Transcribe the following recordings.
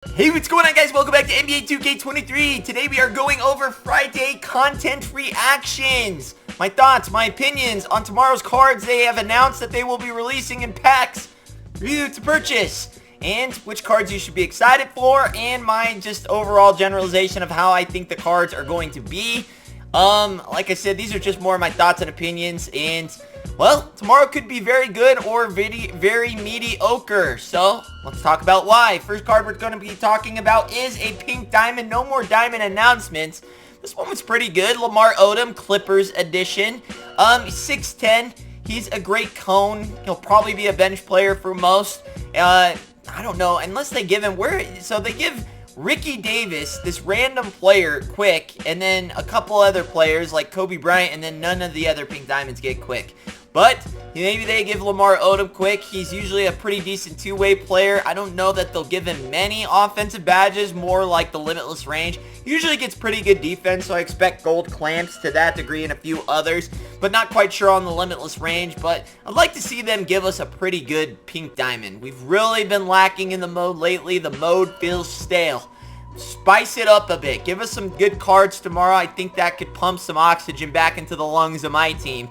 Hey, what's going on, guys? Welcome back to NBA 2K23. Today we are going over Friday content reactions. My thoughts, my opinions on tomorrow's cards they have announced that they will be releasing in packs for you to purchase. And which cards you should be excited for, and my just overall generalization of how I think the cards are going to be. Like I said, these are just more of my thoughts and opinions, and well, tomorrow could be very good or very mediocre. So let's talk about why. First card we're going to be talking about is a pink diamond. No more diamond announcements. This one was pretty good. Lamar Odom, Clippers edition. 6'10". He's a great cone. He'll probably be a bench player for most. I don't know, unless they give him so they give Ricky Davis, this random player, quick, and then a couple other players like Kobe Bryant, and then none of the other pink diamonds get quick. But maybe they give Lamar Odom quick. He's usually a pretty decent two-way player. I don't know that they'll give him many offensive badges, more like the limitless range. Usually gets pretty good defense, so I expect gold clamps to that degree and a few others, but not quite sure on the limitless range. But I'd like to see them give us a pretty good pink diamond. We've really been lacking in the mode lately. The mode feels stale. Spice it up a bit. Give us some good cards tomorrow. I think that could pump some oxygen back into the lungs of my team.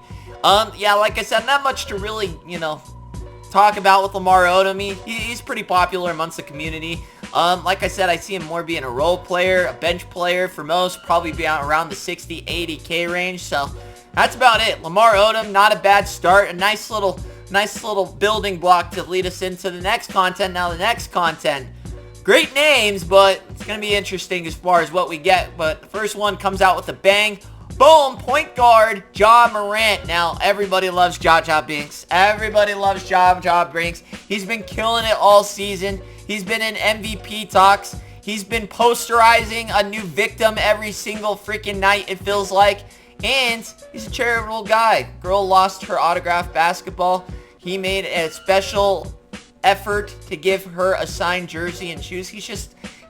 Yeah, like I said, not much to really, talk about with Lamar Odom. He's pretty popular amongst the community. Like I said, I see him more being a role player, a bench player for most, probably be around the 60, 80K range. So that's about it. Lamar Odom, not a bad start. A nice little building block to lead us into the next content. Now the next content, great names, but it's going to be interesting as far as what we get. But the first one comes out with a bang. Boom, point guard, Ja Morant. Now, everybody loves Ja Binks. Everybody loves Ja Binks. He's been killing it all season. He's been in MVP talks. He's been posterizing a new victim every single freaking night, it feels like. And he's a charitable guy. Girl lost her autographed basketball. He made a special effort to give her a signed jersey and shoes.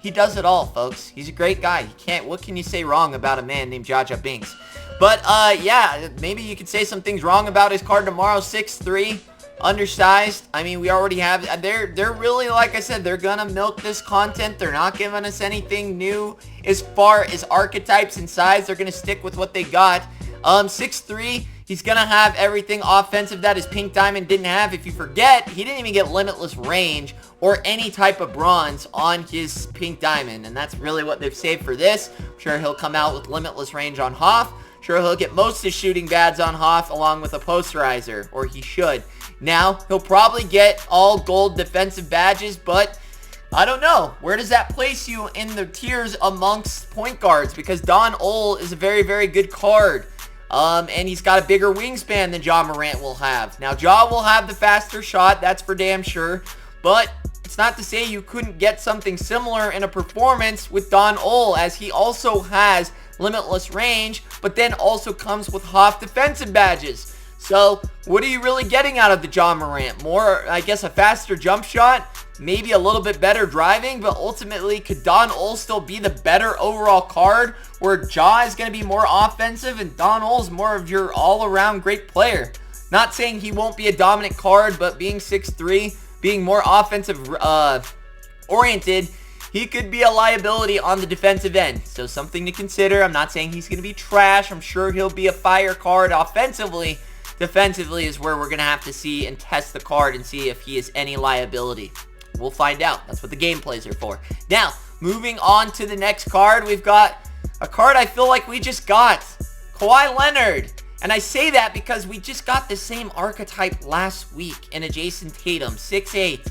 He does it all, folks. He's a great guy. What can you say wrong about a man named Ja Binks? But, yeah, maybe you could say some things wrong about his card tomorrow. 6'3", undersized. I mean, we already have, they're really, like I said, they're gonna milk this content. They're not giving us anything new as far as archetypes and size. They're gonna stick with what they got. 6'3", he's gonna have everything offensive that his pink diamond didn't have. If you forget, he didn't even get limitless range or any type of bronze on his pink diamond, and that's really what they've saved for this. I'm sure he'll come out with limitless range on Hoff. Sure, he'll get most of his shooting bads on Hoff along with a posterizer, or he should. Now, he'll probably get all gold defensive badges, but I don't know. Where does that place you in the tiers amongst point guards? Because Don Ole is a very, very good card. And he's got a bigger wingspan than Ja Morant will have. Now, Ja will have the faster shot, that's for damn sure. But it's not to say you couldn't get something similar in a performance with Don Ole, as he also has limitless range, but then also comes with Hoff defensive badges. So, what are you really getting out of the Ja Morant? More, I guess, a faster jump shot, maybe a little bit better driving, but ultimately, could Don Ole still be the better overall card, where Ja is going to be more offensive and Don Ole is more of your all-around great player? Not saying he won't be a dominant card, but being 6'3", being more offensive oriented, he could be a liability on the defensive end. So something to consider. I'm not saying he's going to be trash. I'm sure he'll be a fire card offensively. Defensively is where we're going to have to see and test the card and see if he is any liability. We'll find out. That's what the gameplays are for. Now, moving on to the next card, we've got a card I feel like we just got. Kawhi Leonard. And I say that because we just got the same archetype last week in a Jason Tatum. 6'8".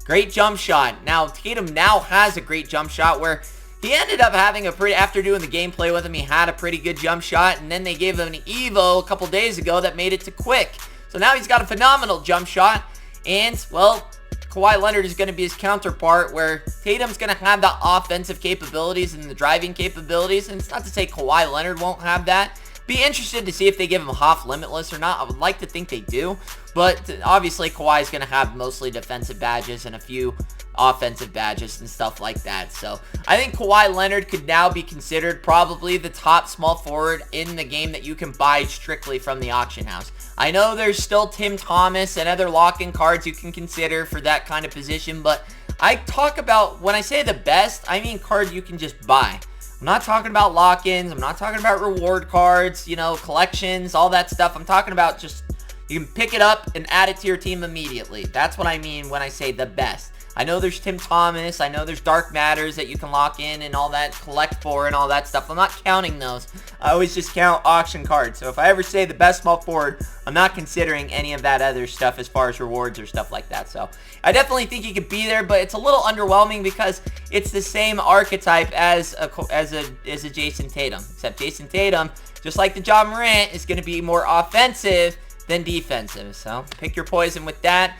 Great jump shot. Now, Tatum now has a great jump shot where he ended up having after doing the gameplay with him, he had a pretty good jump shot. And then they gave him an Evo a couple days ago that made it to quick. So now he's got a phenomenal jump shot. And, well, Kawhi Leonard is going to be his counterpart, where Tatum's going to have the offensive capabilities and the driving capabilities. And it's not to say Kawhi Leonard won't have that. Be interested to see if they give him Hoff Limitless or not. I would like to think they do. But obviously, Kawhi is going to have mostly defensive badges and a few offensive badges and stuff like that. So I think Kawhi Leonard could now be considered probably the top small forward in the game that you can buy strictly from the auction house. I know there's still Tim Thomas and other lock-in cards you can consider for that kind of position, but I talk about, when I say the best, I mean card you can just buy. I'm not talking about lock-ins. I'm not talking about reward cards, you know, collections, all that stuff. I'm talking about just, you can pick it up and add it to your team immediately. That's what I mean when I say the best. I know there's Tim Thomas. I know there's Dark Matters that you can lock in and all that, collect for and all that stuff. I'm not counting those. I always just count auction cards. So if I ever say the best small forward, I'm not considering any of that other stuff as far as rewards or stuff like that. So I definitely think he could be there, but it's a little underwhelming because it's the same archetype as a Jason Tatum. Except Jason Tatum, just like the Ja Morant, is going to be more offensive than defensive. So pick your poison with that.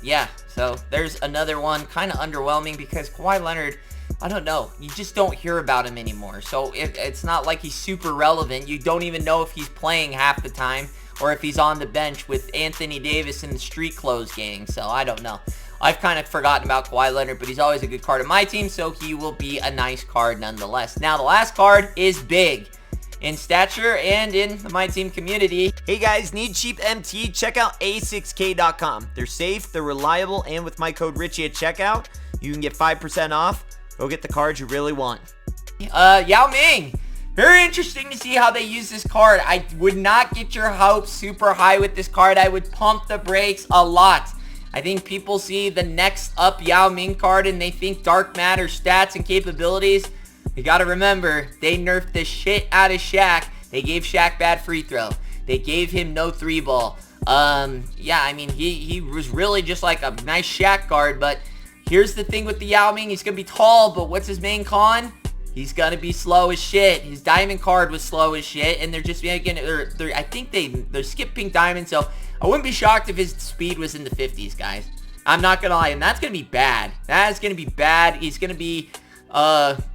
Yeah, so there's another one, kind of underwhelming because Kawhi Leonard, I don't know, you just don't hear about him anymore. So it's not like he's super relevant. You don't even know if he's playing half the time or if he's on the bench with Anthony Davis in the street clothes gang. So I don't know. I've kind of forgotten about Kawhi Leonard, but he's always a good card on my team, so he will be a nice card nonetheless. Now, the last card is big in stature and in the MYTEAM community. Hey guys, need cheap MT? Check out A6K.com. They're safe, they're reliable, and with my code Richie at checkout, you can get 5% off. Go get the cards you really want. Yao Ming. Very interesting to see how they use this card. I would not get your hopes super high with this card. I would pump the brakes a lot. I think people see the next up Yao Ming card and they think Dark Matter stats and capabilities. You gotta remember, they nerfed the shit out of Shaq. They gave Shaq bad free throw. They gave him no 3-ball. Yeah, I mean, he was really just like a nice Shaq guard, but here's the thing with the Yao Ming. He's gonna be tall, but what's his main con? He's gonna be slow as shit. His diamond card was slow as shit, and they're just making, I think they're skipping diamond, so I wouldn't be shocked if his speed was in the 50s, guys. I'm not gonna lie, and that's gonna be bad. That is gonna be bad. He's gonna be,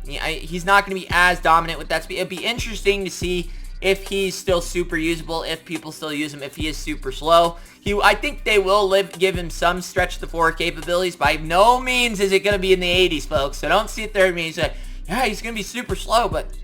he's not going to be as dominant with that speed. It'd be interesting to see if he's still super usable, if people still use him, if he is super slow. I think they will give him some stretch to forward capabilities. By no means is it going to be in the 80s, folks. So don't sit there and me and say, yeah, he's going to be super slow, but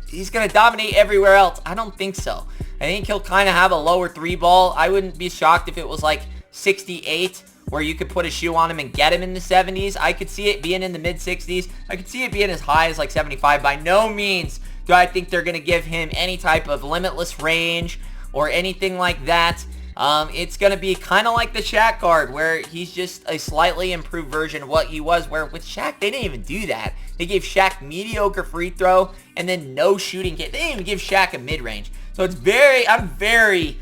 he's going to dominate everywhere else. I don't think so. I think he'll kind of have a lower 3-ball. I wouldn't be shocked if it was like 68, where you could put a shoe on him and get him in the 70s. I could see it being in the mid-60s. I could see it being as high as like 75. By no means do I think they're going to give him any type of limitless range or anything like that. It's going to be kind of like the Shaq card, where he's just a slightly improved version of what he was, where with Shaq, they didn't even do that. They gave Shaq mediocre free throw and then no shooting. They didn't even give Shaq a mid-range. So I'm very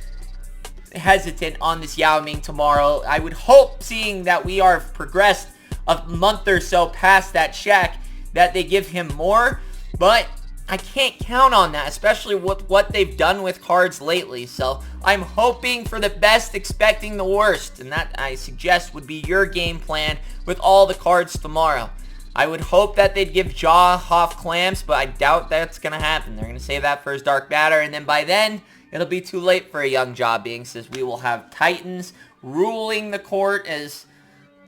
hesitant on this Yao Ming tomorrow. I would hope, seeing that we are progressed a month or so past that Shaq, that they give him more, but I can't count on that, especially with what they've done with cards lately. So I'm hoping for the best, expecting the worst, and that, I suggest, would be your game plan with all the cards tomorrow. I would hope that they'd give Ja Hoff clamps, but I doubt that's going to happen. They're going to save that for his Dark Matter, and then by then, it'll be too late for a young Ja being, since we will have Titans ruling the court, as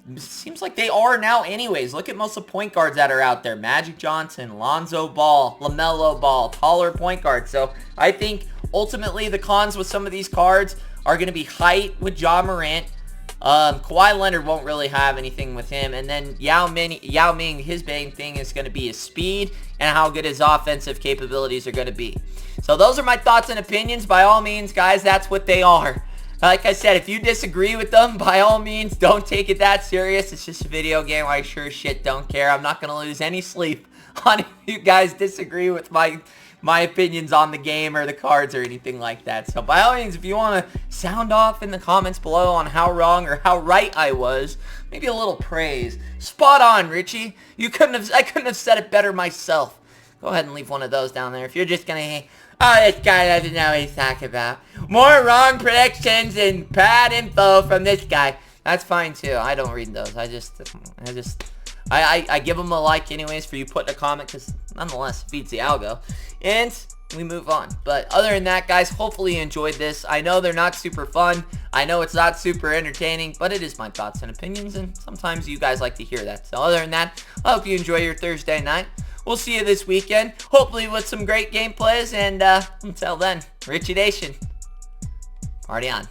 it seems like they are now anyways. Look at most of the point guards that are out there. Magic Johnson, Lonzo Ball, LaMelo Ball, taller point guards. So I think ultimately the cons with some of these cards are going to be height with Ja Morant. Kawhi Leonard won't really have anything with him. And then Yao Ming, his main thing is going to be his speed and how good his offensive capabilities are going to be. So those are my thoughts and opinions. By all means, guys, that's what they are. Like I said, if you disagree with them, by all means, don't take it that serious. It's just a video game. I sure as shit don't care. I'm not going to lose any sleep on if you guys disagree with my opinions on the game or the cards or anything like that. So by all means, if you want to sound off in the comments below on how wrong or how right I was, maybe a little praise. Spot on, Richie. I couldn't have said it better myself. Go ahead and leave one of those down there. If you're just going to, oh, this guy doesn't know what he's talking about. More wrong predictions and bad info from this guy. That's fine too. I don't read those. I give them a like anyways for you putting a comment, because nonetheless it feeds the algo. And we move on. But other than that, guys, hopefully you enjoyed this. I know they're not super fun. I know it's not super entertaining, but it is my thoughts and opinions, and sometimes you guys like to hear that. So other than that, I hope you enjoy your Thursday night. We'll see you this weekend, hopefully with some great gameplays, and until then, Richie Nation, party on.